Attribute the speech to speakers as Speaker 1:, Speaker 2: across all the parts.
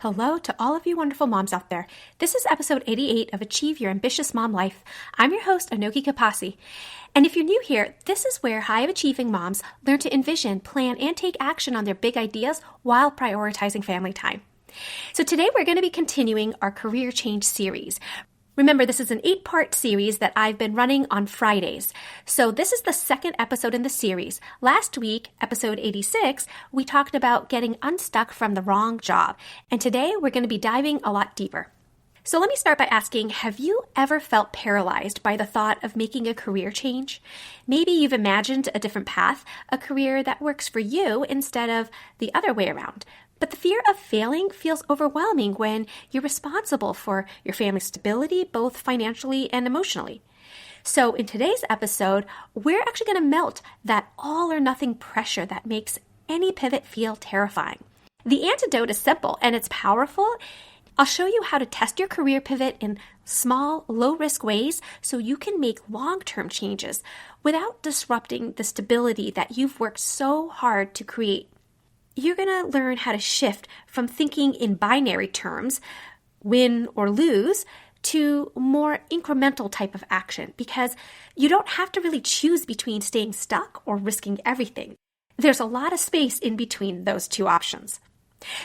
Speaker 1: Hello to all of you wonderful moms out there. This is episode 88 of Achieve Your Ambitious Mom Life. I'm your host, Anoki Kapasi. And if you're new here, this is where high-achieving moms learn to envision, plan, and take action on their big ideas while prioritizing family time. So today we're going to be continuing our career change series. Remember, this is an 8-part series that I've been running on Fridays. So this is the second episode in the series. Last week, episode 86, we talked about getting unstuck from the wrong job. And today we're going to be diving a lot deeper. So let me start by asking, have you ever felt paralyzed by the thought of making a career change? Maybe you've imagined a different path, a career that works for you instead of the other way around. But the fear of failing feels overwhelming when you're responsible for your family's stability, both financially and emotionally. So in today's episode, we're actually going to melt that all or nothing pressure that makes any pivot feel terrifying. The antidote is simple and it's powerful. I'll show you how to test your career pivot in small, low-risk ways so you can make long-term changes without disrupting the stability that you've worked so hard to create. You're going to learn how to shift from thinking in binary terms, win or lose, to more incremental type of action because you don't have to really choose between staying stuck or risking everything. There's a lot of space in between those two options.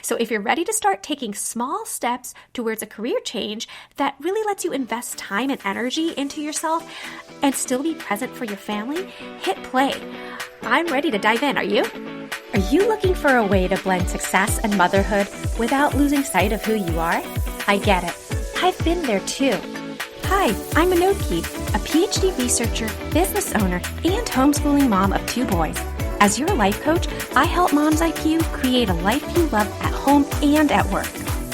Speaker 1: So if you're ready to start taking small steps towards a career change that really lets you invest time and energy into yourself and still be present for your family, hit play. I'm ready to dive in. Are you? Are you looking for a way to blend success and motherhood without losing sight of who you are? I get it. I've been there too. Hi, I'm Anoki, a PhD researcher, business owner, and homeschooling mom of 2 boys. As your life coach, I help moms like you create a life you love at home and at work.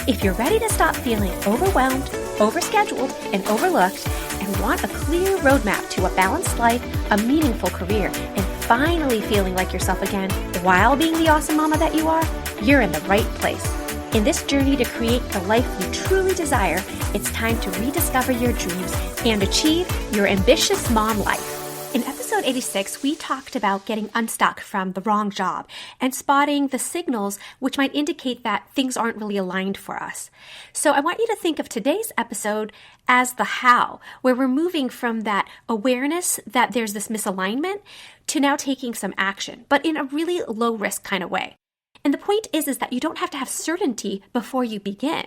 Speaker 1: If you're ready to stop feeling overwhelmed, overscheduled, and overlooked, and want a clear roadmap to a balanced life, a meaningful career, and finally feeling like yourself again while being the awesome mama that you are, you're in the right place. In this journey to create the life you truly desire, it's time to rediscover your dreams and achieve your ambitious mom life. In episode 86, we talked about getting unstuck from the wrong job and spotting the signals which might indicate that things aren't really aligned for us. So I want you to think of today's episode as the how, where we're moving from that awareness that there's this misalignment to now taking some action, but in a really low risk kind of way. And the point is that you don't have to have certainty before you begin.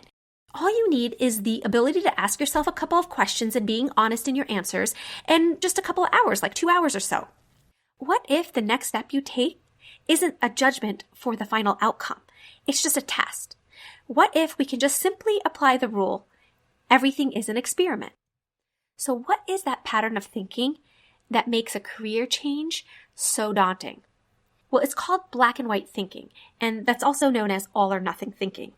Speaker 1: All you need is the ability to ask yourself a couple of questions and being honest in your answers, and just a couple of hours, like 2 hours or so. What if the next step you take isn't a judgment for the final outcome? It's just a test. What if we can just simply apply the rule, everything is an experiment? So what is that pattern of thinking that makes a career change so daunting? Well, it's called black and white thinking, and that's also known as all or nothing thinking.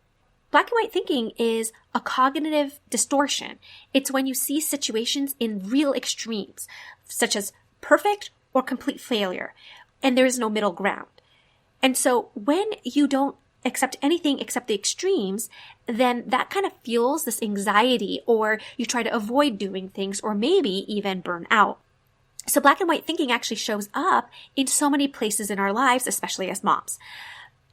Speaker 1: Black and white thinking is a cognitive distortion. It's when you see situations in real extremes, such as perfect or complete failure, and there is no middle ground. And so when you don't accept anything except the extremes, then that kind of fuels this anxiety, or you try to avoid doing things, or maybe even burn out. So black and white thinking actually shows up in so many places in our lives, especially as moms.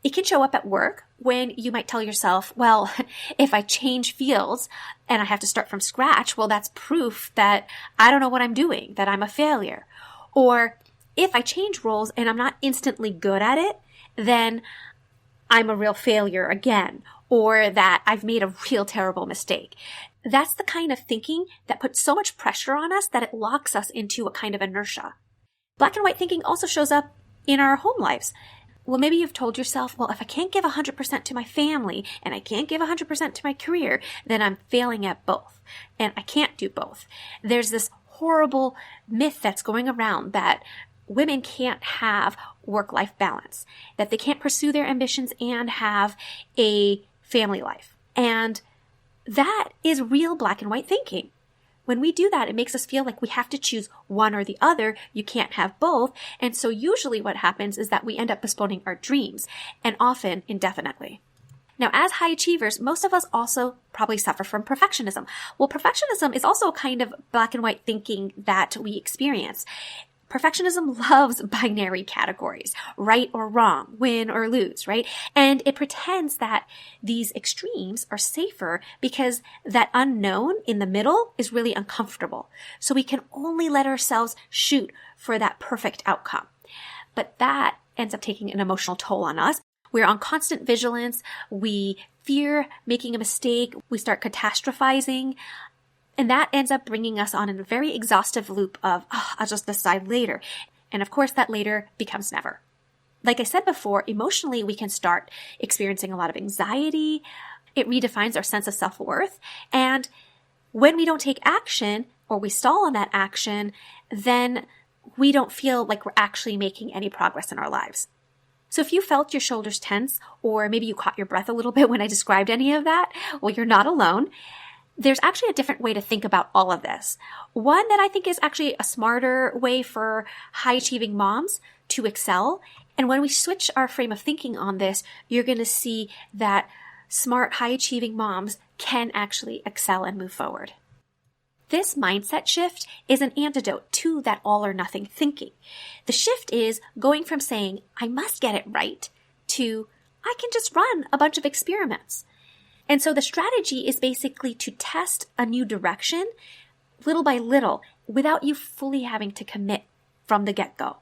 Speaker 1: It can show up at work when you might tell yourself, well, if I change fields and I have to start from scratch, well, that's proof that I don't know what I'm doing, that I'm a failure. Or if I change roles and I'm not instantly good at it, then I'm a real failure again, or that I've made a real terrible mistake. That's the kind of thinking that puts so much pressure on us that it locks us into a kind of inertia. Black and white thinking also shows up in our home lives. Well, maybe you've told yourself, well, if I can't give 100% to my family and I can't give 100% to my career, then I'm failing at both. And I can't do both. There's this horrible myth that's going around that women can't have work-life balance, that they can't pursue their ambitions and have a family life. And that is real black and white thinking. When we do that, it makes us feel like we have to choose one or the other. You can't have both. And so usually what happens is that we end up postponing our dreams, and often indefinitely. Now, as high achievers, most of us also probably suffer from perfectionism. Well, perfectionism is also a kind of black and white thinking that we experience. Perfectionism loves binary categories, right or wrong, win or lose, right? And it pretends that these extremes are safer because that unknown in the middle is really uncomfortable. So we can only let ourselves shoot for that perfect outcome. But that ends up taking an emotional toll on us. We're on constant vigilance. We fear making a mistake. We start catastrophizing. And that ends up bringing us on a very exhaustive loop of, I'll just decide later. And of course, that later becomes never. Like I said before, emotionally, we can start experiencing a lot of anxiety. It redefines our sense of self-worth. And when we don't take action or we stall on that action, then we don't feel like we're actually making any progress in our lives. So if you felt your shoulders tense, or maybe you caught your breath a little bit when I described any of that, well, you're not alone. There's actually a different way to think about all of this. One that I think is actually a smarter way for high-achieving moms to excel. And when we switch our frame of thinking on this, you're going to see that smart, high-achieving moms can actually excel and move forward. This mindset shift is an antidote to that all or nothing thinking. The shift is going from saying, I must get it right, to I can just run a bunch of experiments. And so the strategy is basically to test a new direction little by little without you fully having to commit from the get-go.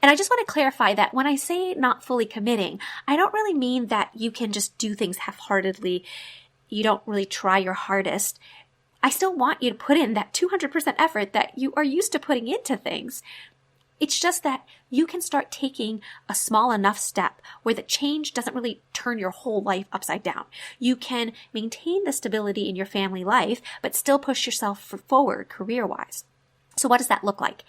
Speaker 1: And I just want to clarify that when I say not fully committing, I don't really mean that you can just do things half-heartedly. You don't really try your hardest. I still want you to put in that 200% effort that you are used to putting into things. It's just that you can start taking a small enough step where the change doesn't really turn your whole life upside down. You can maintain the stability in your family life, but still push yourself forward career-wise. So what does that look like?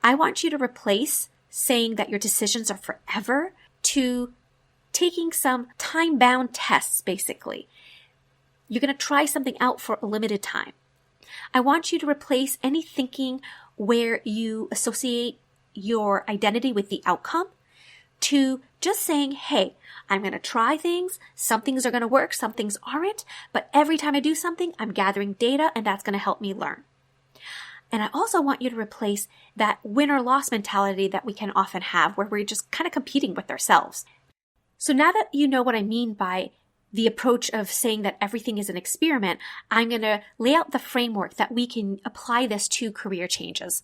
Speaker 1: I want you to replace saying that your decisions are forever to taking some time-bound tests, basically. You're going to try something out for a limited time. I want you to replace any thinking where you associate your identity with the outcome to just saying, hey, I'm going to try things. Some things are going to work, some things aren't. But every time I do something, I'm gathering data, and that's going to help me learn. And I also want you to replace that win or loss mentality that we can often have where we're just kind of competing with ourselves. So now that you know what I mean by the approach of saying that everything is an experiment, I'm going to lay out the framework that we can apply this to career changes.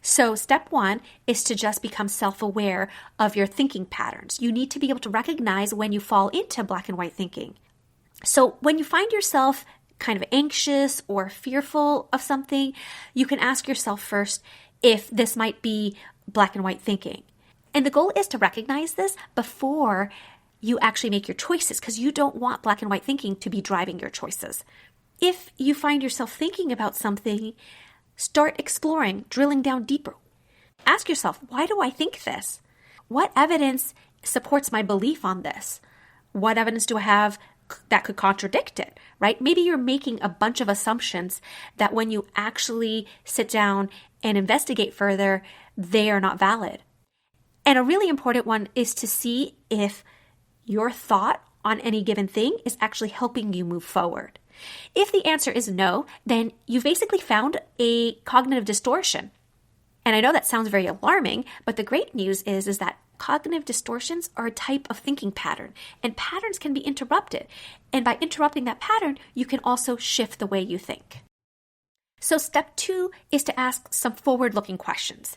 Speaker 1: So step one is to just become self-aware of your thinking patterns. You need to be able to recognize when you fall into black and white thinking. So when you find yourself kind of anxious or fearful of something, you can ask yourself first if this might be black and white thinking. And the goal is to recognize this before you actually make your choices, because you don't want black and white thinking to be driving your choices. If you find yourself thinking about something, start exploring, drilling down deeper. Ask yourself, why do I think this? What evidence supports my belief on this? What evidence do I have that could contradict it, right? Maybe you're making a bunch of assumptions that when you actually sit down and investigate further, they are not valid. And a really important one is to see if your thought on any given thing is actually helping you move forward. If the answer is no, then you've basically found a cognitive distortion. And I know that sounds very alarming, but the great news is that cognitive distortions are a type of thinking pattern, and patterns can be interrupted. And by interrupting that pattern, you can also shift the way you think. So step two is to ask some forward-looking questions.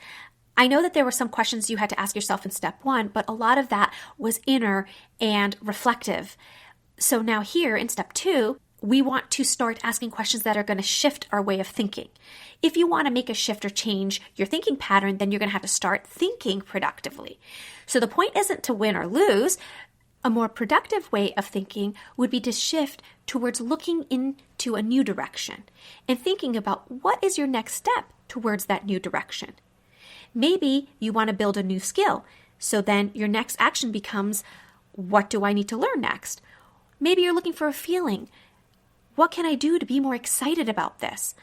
Speaker 1: I know that there were some questions you had to ask yourself in step one, but a lot of that was inner and reflective. So now here in step two, we want to start asking questions that are going to shift our way of thinking. If you want to make a shift or change your thinking pattern, then you're going to have to start thinking productively. So the point isn't to win or lose. A more productive way of thinking would be to shift towards looking into a new direction and thinking about what is your next step towards that new direction. Maybe you want to build a new skill. So then your next action becomes, what do I need to learn next? Maybe you're looking for a feeling. What can I do to be more excited about this?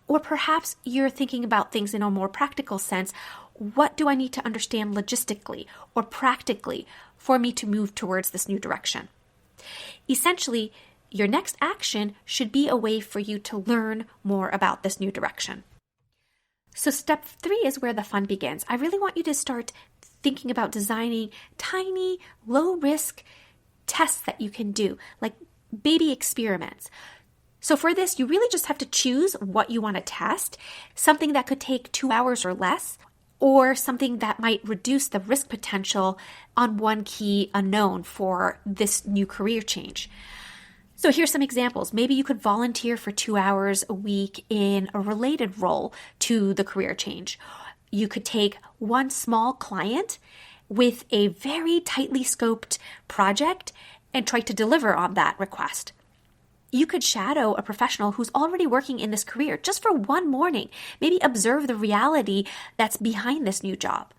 Speaker 1: Or perhaps you're thinking about things in a more practical sense. What do I need to understand logistically or practically for me to move towards this new direction? Essentially, your next action should be a way for you to learn more about this new direction. So step 3 is where the fun begins. I really want you to start thinking about designing tiny, low-risk tests that you can do, like baby experiments. So for this, you really just have to choose what you want to test, something that could take 2 hours or less, or something that might reduce the risk potential on one key unknown for this new career change. So here's some examples. Maybe you could volunteer for 2 hours a week in a related role to the career change. You could take one small client with a very tightly scoped project and try to deliver on that request. You could shadow a professional who's already working in this career just for one morning. Maybe observe the reality that's behind this new job.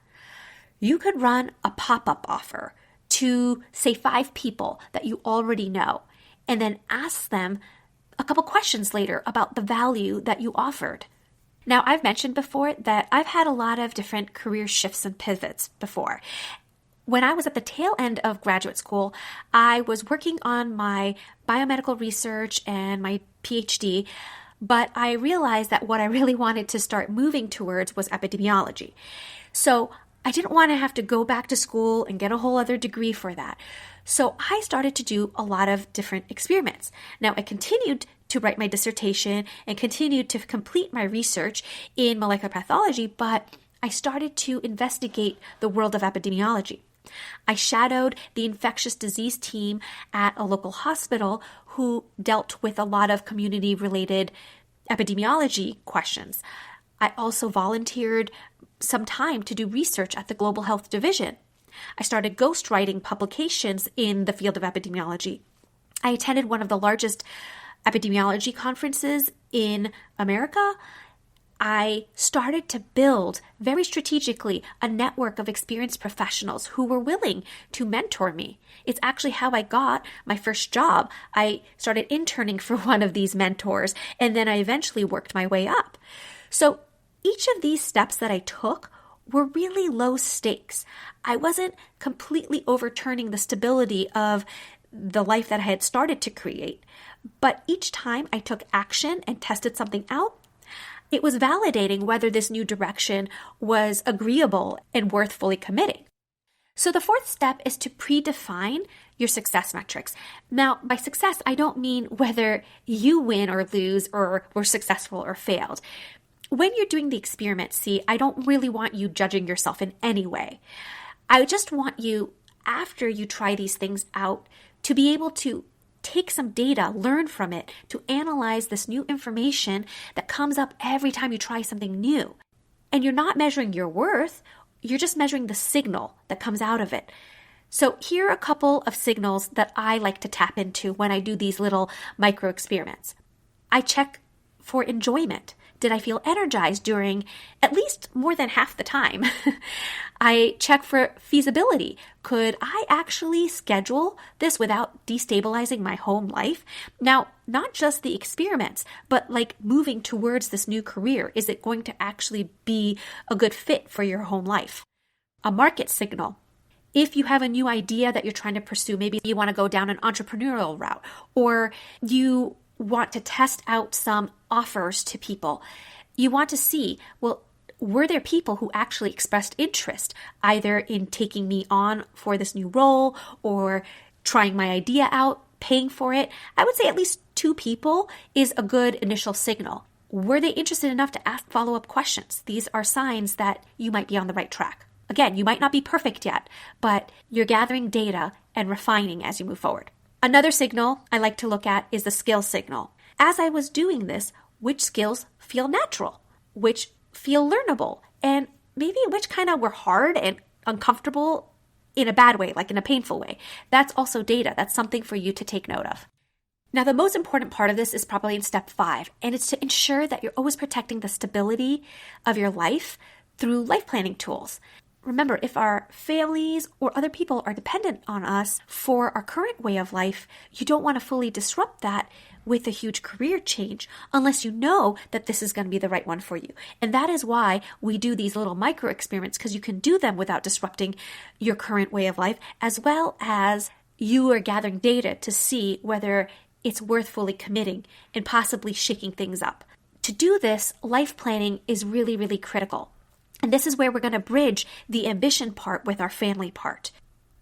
Speaker 1: You could run a pop-up offer to, say, 5 people that you already know, and then ask them a couple questions later about the value that you offered. Now, I've mentioned before that I've had a lot of different career shifts and pivots before. When I was at the tail end of graduate school, I was working on my biomedical research and my PhD, but I realized that what I really wanted to start moving towards was epidemiology. So I didn't want to have to go back to school and get a whole other degree for that. So I started to do a lot of different experiments. Now, I continued to write my dissertation and continued to complete my research in molecular pathology, but I started to investigate the world of epidemiology. I shadowed the infectious disease team at a local hospital who dealt with a lot of community-related epidemiology questions. I also volunteered some time to do research at the Global Health Division. I started ghostwriting publications in the field of epidemiology. I attended one of the largest epidemiology conferences in America. I started to build very strategically a network of experienced professionals who were willing to mentor me. It's actually how I got my first job. I started interning for one of these mentors, and then I eventually worked my way up. So each of these steps that I took were really low stakes. I wasn't completely overturning the stability of the life that I had started to create, but each time I took action and tested something out, it was validating whether this new direction was agreeable and worth fully committing. So the 4th step is to predefine your success metrics. Now, by success, I don't mean whether you win or lose or were successful or failed. When you're doing the experiment, I don't really want you judging yourself in any way. I just want you, after you try these things out, to be able to take some data, learn from it, to analyze this new information that comes up every time you try something new. And you're not measuring your worth, you're just measuring the signal that comes out of it. So here are a couple of signals that I like to tap into when I do these little micro experiments. I check for enjoyment. Did I feel energized during at least more than half the time? I check for feasibility. Could I actually schedule this without destabilizing my home life? Now, not just the experiments, but like moving towards this new career. Is it going to actually be a good fit for your home life? A market signal. If you have a new idea that you're trying to pursue, maybe you want to go down an entrepreneurial route, or you want to test out some offers to people. You want to see, well, were there people who actually expressed interest either in taking me on for this new role or trying my idea out, paying for it? I would say at least 2 people is a good initial signal. Were they interested enough to ask follow-up questions? These are signs that you might be on the right track. Again, you might not be perfect yet, but you're gathering data and refining as you move forward. Another signal I like to look at is the skill signal. As I was doing this, which skills feel natural, which feel learnable, and maybe which kind of were hard and uncomfortable in a bad way, like in a painful way. That's also data. That's something for you to take note of. Now, the most important part of this is probably in step 5, and it's to ensure that you're always protecting the stability of your life through life planning tools. Remember, if our families or other people are dependent on us for our current way of life, you don't want to fully disrupt that with a huge career change unless you know that this is going to be the right one for you. And that is why we do these little micro experiments, because you can do them without disrupting your current way of life, as well as you are gathering data to see whether it's worth fully committing and possibly shaking things up. To do this, life planning is really, really critical. And this is where we're going to bridge the ambition part with our family part.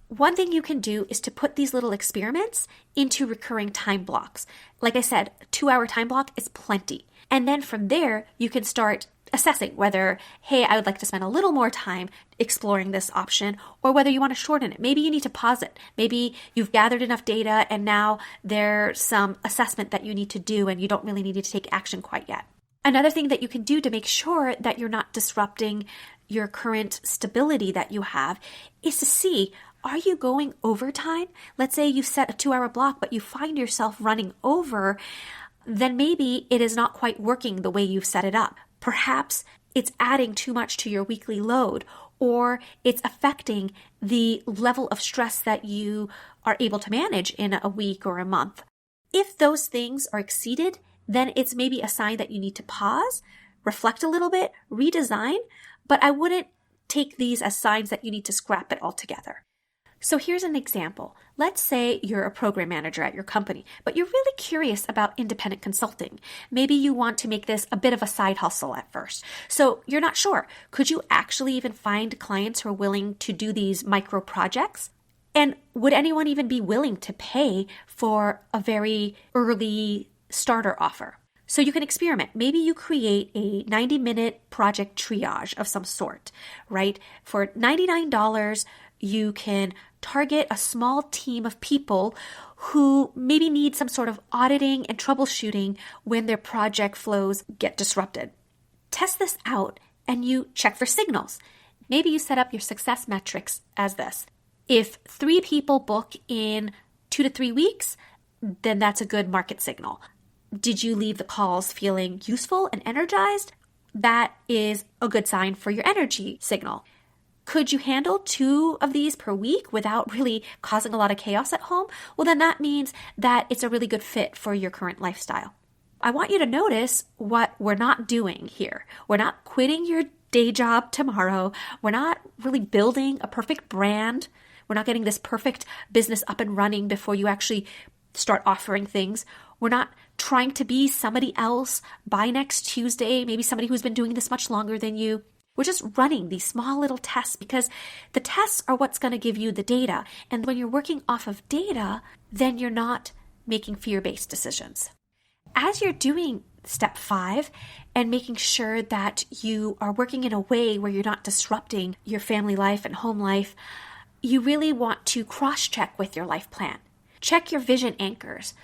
Speaker 1: One thing you can do is to put these little experiments into recurring time blocks. Like I said, a 2-hour time block is plenty. And then from there, you can start assessing whether, hey, I would like to spend a little more time exploring this option, or whether you want to shorten it. Maybe you need to pause it. Maybe you've gathered enough data and now there's some assessment that you need to do and you don't really need to take action quite yet. Another thing that you can do to make sure that you're not disrupting your current stability that you have is to see, are you going overtime? Let's say you set a 2-hour block, but you find yourself running over, then maybe it is not quite working the way you've set it up. Perhaps it's adding too much to your weekly load, or it's affecting the level of stress that you are able to manage in a week or a month. If those things are exceeded, then it's maybe a sign that you need to pause, reflect a little bit, redesign, but I wouldn't take these as signs that you need to scrap it altogether. So here's an example. Let's say you're a program manager at your company, but you're really curious about independent consulting. Maybe you want to make this a bit of a side hustle at first. So you're not sure. Could you actually even find clients who are willing to do these micro projects? And would anyone even be willing to pay for a very early starter offer? So you can experiment. Maybe you create a 90-minute project triage of some sort, right? For $99, you can target a small team of people who maybe need some sort of auditing and troubleshooting when their project flows get disrupted. Test this out and you check for signals. Maybe you set up your success metrics as this. If 3 people book in 2 to 3 weeks, then that's a good market signal. Did you leave the calls feeling useful and energized? That is a good sign for your energy signal. Could you handle 2 of these per week without really causing a lot of chaos at home? Well, then that means that it's a really good fit for your current lifestyle. I want you to notice what we're not doing here. We're not quitting your day job tomorrow. We're not really building a perfect brand. We're not getting this perfect business up and running before you actually start offering things. We're not trying to be somebody else by next Tuesday, maybe somebody who's been doing this much longer than you. We're just running these small little tests because the tests are what's going to give you the data. And when you're working off of data, then you're not making fear-based decisions. As you're doing step 5 and making sure that you are working in a way where you're not disrupting your family life and home life, you really want to cross-check with your life plan. Check your vision anchors.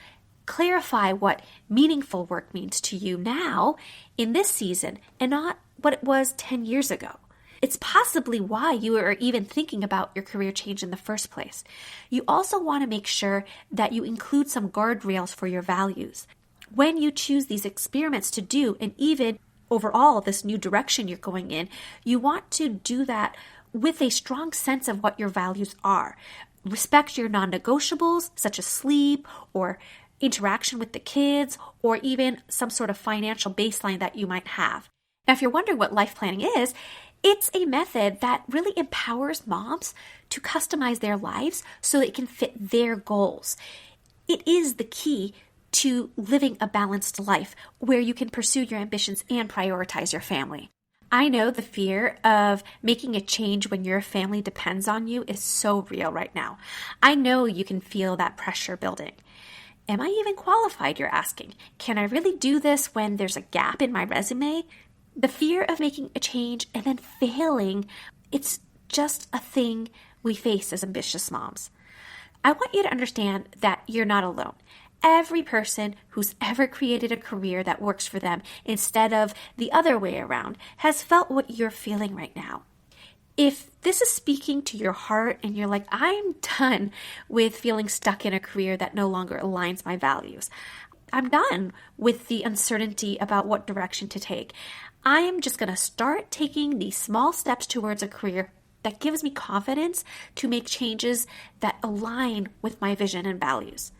Speaker 1: Clarify what meaningful work means to you now in this season and not what it was 10 years ago. It's possibly why you are even thinking about your career change in the first place. You also want to make sure that you include some guardrails for your values. When you choose these experiments to do, and even overall this new direction you're going in, you want to do that with a strong sense of what your values are. Respect your non-negotiables, such as sleep or interaction with the kids, or even some sort of financial baseline that you might have. Now, if you're wondering what life planning is, it's a method that really empowers moms to customize their lives so it can fit their goals. It is the key to living a balanced life where you can pursue your ambitions and prioritize your family. I know the fear of making a change when your family depends on you is so real right now. I know you can feel that pressure building. Am I even qualified, you're asking? Can I really do this when there's a gap in my resume? The fear of making a change and then failing, it's just a thing we face as ambitious moms. I want you to understand that you're not alone. Every person who's ever created a career that works for them instead of the other way around has felt what you're feeling right now. If this is speaking to your heart and you're like, I'm done with feeling stuck in a career that no longer aligns my values. I'm done with the uncertainty about what direction to take. I am just going to start taking these small steps towards a career that gives me confidence to make changes that align with my vision and values.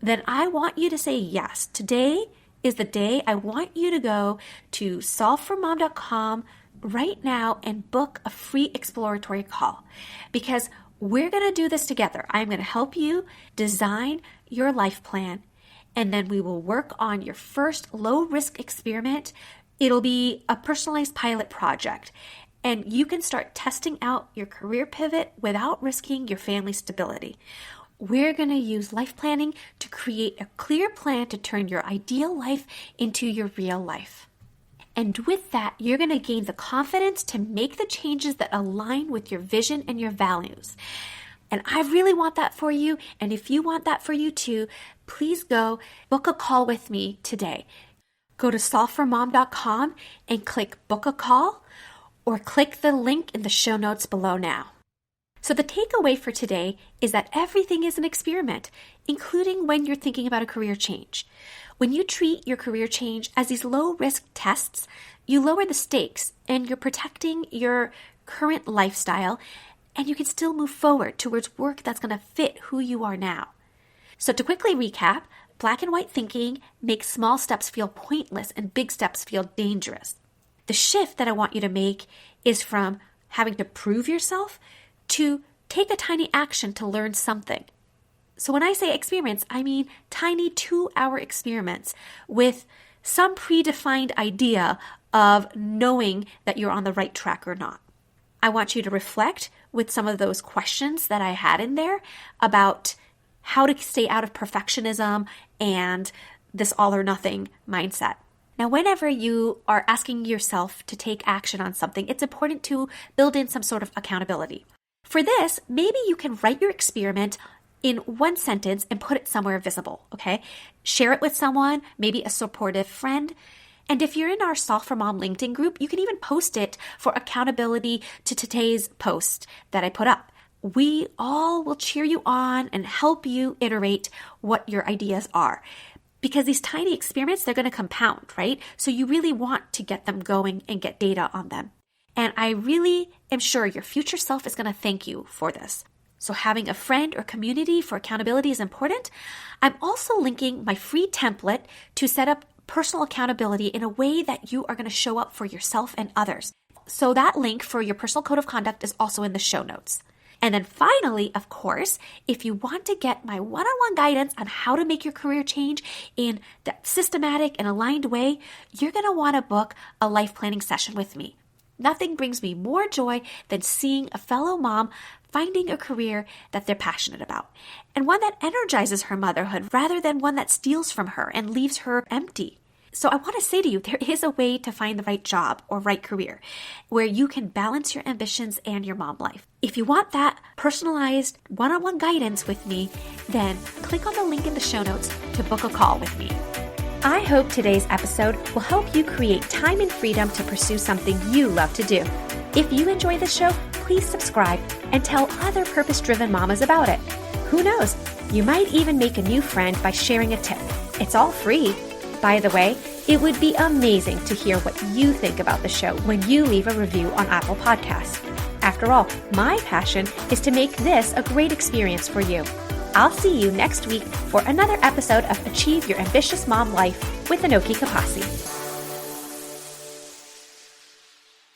Speaker 1: Then I want you to say yes. Today is the day. I want you to go to solveformom.com right now and book a free exploratory call, because we're going to do this together. I'm going to help you design your life plan, and then we will work on your first low-risk experiment. It'll be a personalized pilot project, and you can start testing out your career pivot without risking your family stability. We're going to use life planning to create a clear plan to turn your ideal life into your real life. And with that, you're going to gain the confidence to make the changes that align with your vision and your values. And I really want that for you. And if you want that for you too, please go book a call with me today. Go to solveformom.com and click book a call, or click the link in the show notes below now. So the takeaway for today is that everything is an experiment, including when you're thinking about a career change. When you treat your career change as these low-risk tests, you lower the stakes and you're protecting your current lifestyle, and you can still move forward towards work that's going to fit who you are now. So to quickly recap, black and white thinking makes small steps feel pointless and big steps feel dangerous. The shift that I want you to make is from having to prove yourself to take a tiny action to learn something. So when I say experiments, I mean tiny 2-hour experiments with some predefined idea of knowing that you're on the right track or not. I want you to reflect with some of those questions that I had in there about how to stay out of perfectionism and this all or nothing mindset. Now, whenever you are asking yourself to take action on something, it's important to build in some sort of accountability. For this, maybe you can write your experiment in one sentence and put it somewhere visible, okay? Share it with someone, maybe a supportive friend. And if you're in our Solve for Mom LinkedIn group, you can even post it for accountability to today's post that I put up. We all will cheer you on and help you iterate what your ideas are. Because these tiny experiments, they're going to compound, right? So you really want to get them going and get data on them. And I really am sure your future self is going to thank you for this. So having a friend or community for accountability is important. I'm also linking my free template to set up personal accountability in a way that you are going to show up for yourself and others. So that link for your personal code of conduct is also in the show notes. And then finally, of course, if you want to get my one-on-one guidance on how to make your career change in that systematic and aligned way, you're going to want to book a life planning session with me. Nothing brings me more joy than seeing a fellow mom finding a career that they're passionate about, and one that energizes her motherhood rather than one that steals from her and leaves her empty. So I want to say to you, there is a way to find the right job or right career where you can balance your ambitions and your mom life. If you want that personalized one-on-one guidance with me, then click on the link in the show notes to book a call with me. I hope today's episode will help you create time and freedom to pursue something you love to do. If you enjoy the show, please subscribe and tell other purpose-driven mamas about it. Who knows? You might even make a new friend by sharing a tip. It's all free. By the way, it would be amazing to hear what you think about the show when you leave a review on Apple Podcasts. After all, my passion is to make this a great experience for you. I'll see you next week for another episode of Achieve Your Ambitious Mom Life with Anoki Kapasi.